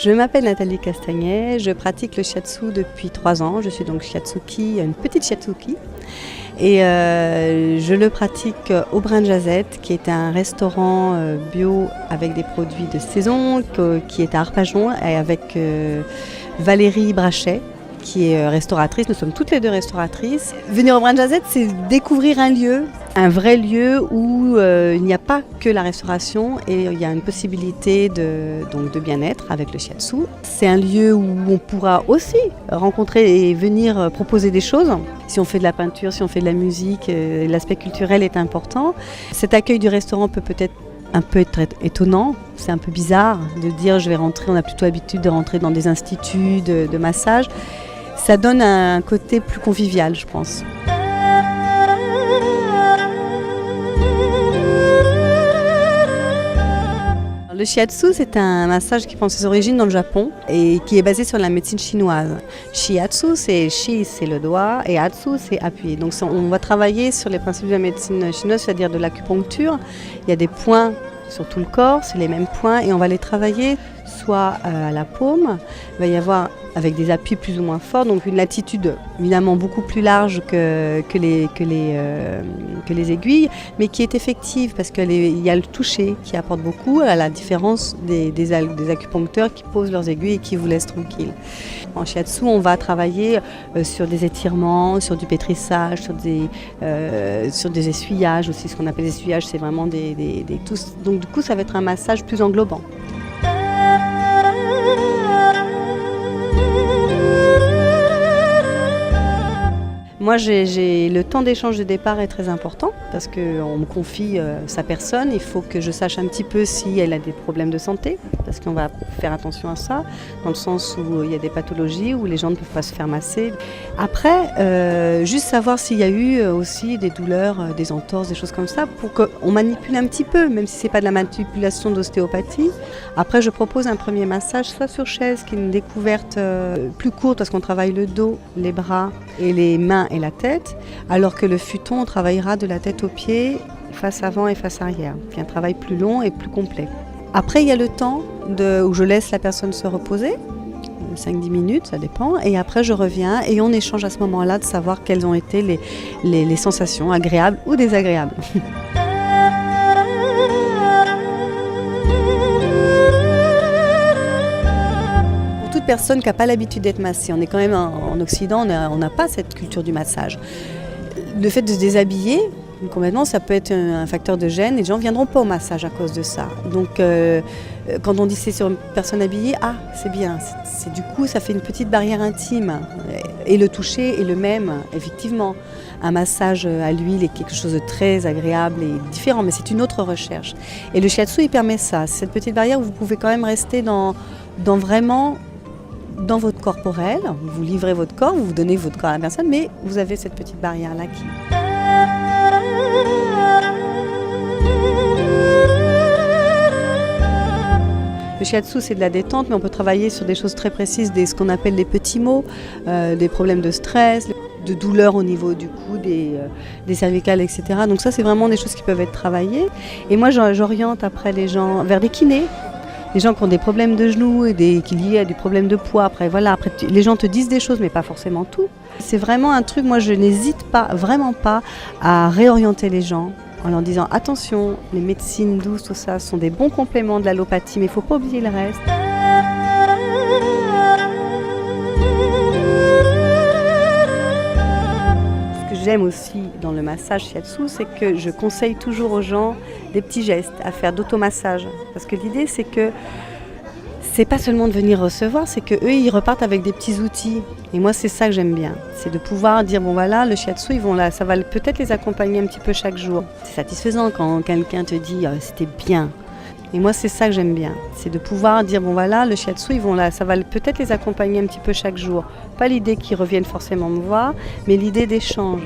Je m'appelle Nathalie Castagnet, je pratique le shiatsu depuis 3 ans. Je suis donc shiatsuki, une petite shiatsuki. Et je le pratique au Brin de Jazette, qui est un restaurant bio avec des produits de saison, qui est à Arpajon, et avec Valérie Brachet, qui est restauratrice. Nous sommes toutes les deux restauratrices. Venir au Brin de Jazette, c'est découvrir un vrai lieu où il n'y a pas que la restauration et il y a une possibilité de bien-être avec le shiatsu. C'est un lieu où on pourra aussi rencontrer et venir proposer des choses. Si on fait de la peinture, si on fait de la musique, l'aspect culturel est important. Cet accueil du restaurant peut-être un peu être étonnant, c'est un peu bizarre de dire je vais rentrer, on a plutôt l'habitude de rentrer dans des instituts de massage. Ça donne un côté plus convivial, je pense. Le shiatsu, c'est un massage qui prend ses origines dans le Japon et qui est basé sur la médecine chinoise. Shiatsu, c'est shi, c'est le doigt, et atsu, c'est appuyer. Donc on va travailler sur les principes de la médecine chinoise, c'est-à-dire de l'acupuncture. Il y a des points sur tout le corps, c'est les mêmes points, et on va les travailler soit à la paume, il va y avoir avec des appuis plus ou moins forts, donc une latitude évidemment beaucoup plus large que les aiguilles, mais qui est effective parce qu'il y a le toucher qui apporte beaucoup, à la différence des acupuncteurs qui posent leurs aiguilles et qui vous laissent tranquille. En shiatsu, on va travailler sur des étirements, sur du pétrissage, sur des essuyages aussi. Ce qu'on appelle des essuyages, c'est vraiment des tous. Donc du coup, ça va être un massage plus englobant. Moi, le temps d'échange de départ est très important parce qu'on me confie sa personne. Il faut que je sache un petit peu si elle a des problèmes de santé, parce qu'on va faire attention à ça, dans le sens où il y a des pathologies, où les gens ne peuvent pas se faire masser. Après, juste savoir s'il y a eu aussi des douleurs, des entorses, des choses comme ça, pour qu'on manipule un petit peu, même si ce n'est pas de la manipulation d'ostéopathie. Après, je propose un premier massage, soit sur chaise, qui est une découverte plus courte, parce qu'on travaille le dos, les bras et les mains et la tête, alors que le futon, on travaillera de la tête aux pieds, face avant et face arrière. Puis un travail plus long et plus complet. Après, il y a le temps où je laisse la personne se reposer, 5-10 minutes, ça dépend, et après je reviens et on échange à ce moment-là de savoir quelles ont été les sensations agréables ou désagréables. Personne qui n'a pas l'habitude d'être massée. On est quand même en Occident, on n'a pas cette culture du massage. Le fait de se déshabiller complètement, ça peut être un facteur de gêne et les gens ne viendront pas au massage à cause de ça. Donc quand on dit c'est sur une personne habillée, c'est bien. Du coup, ça fait une petite barrière intime. Et le toucher est le même, effectivement. Un massage à l'huile est quelque chose de très agréable et différent, mais c'est une autre recherche. Et le shiatsu, il permet ça. C'est cette petite barrière où vous pouvez quand même rester dans vraiment dans votre corporel, vous livrez votre corps, vous donnez votre corps à la personne, mais vous avez cette petite barrière-là qui... Le shiatsu, c'est de la détente, mais on peut travailler sur des choses très précises, ce qu'on appelle les petits maux, des problèmes de stress, de douleurs au niveau du cou, des cervicales, etc. Donc ça, c'est vraiment des choses qui peuvent être travaillées. Et moi, j'oriente après les gens vers des kinés. Les gens qui ont des problèmes de genoux et qui liés à des problèmes de poids. Après, les gens te disent des choses, mais pas forcément tout. C'est vraiment un truc, moi je n'hésite vraiment pas à réorienter les gens en leur disant attention, les médecines douces, tout ça, sont des bons compléments de l'allopathie, mais il ne faut pas oublier le reste. J'aime aussi dans le massage shiatsu, c'est que je conseille toujours aux gens des petits gestes à faire d'automassage. Parce que l'idée, c'est que c'est pas seulement de venir recevoir, c'est qu'eux, ils repartent avec des petits outils. Et moi, c'est ça que j'aime bien. C'est de pouvoir dire, bon voilà, le shiatsu, ça va peut-être les accompagner un petit peu chaque jour. C'est satisfaisant quand quelqu'un te dit, c'était bien. Et moi, c'est ça que j'aime bien. C'est de pouvoir dire, bon voilà, le shiatsu, ça va peut-être les accompagner un petit peu chaque jour. Pas l'idée qu'ils reviennent forcément me voir, mais l'idée d'échange.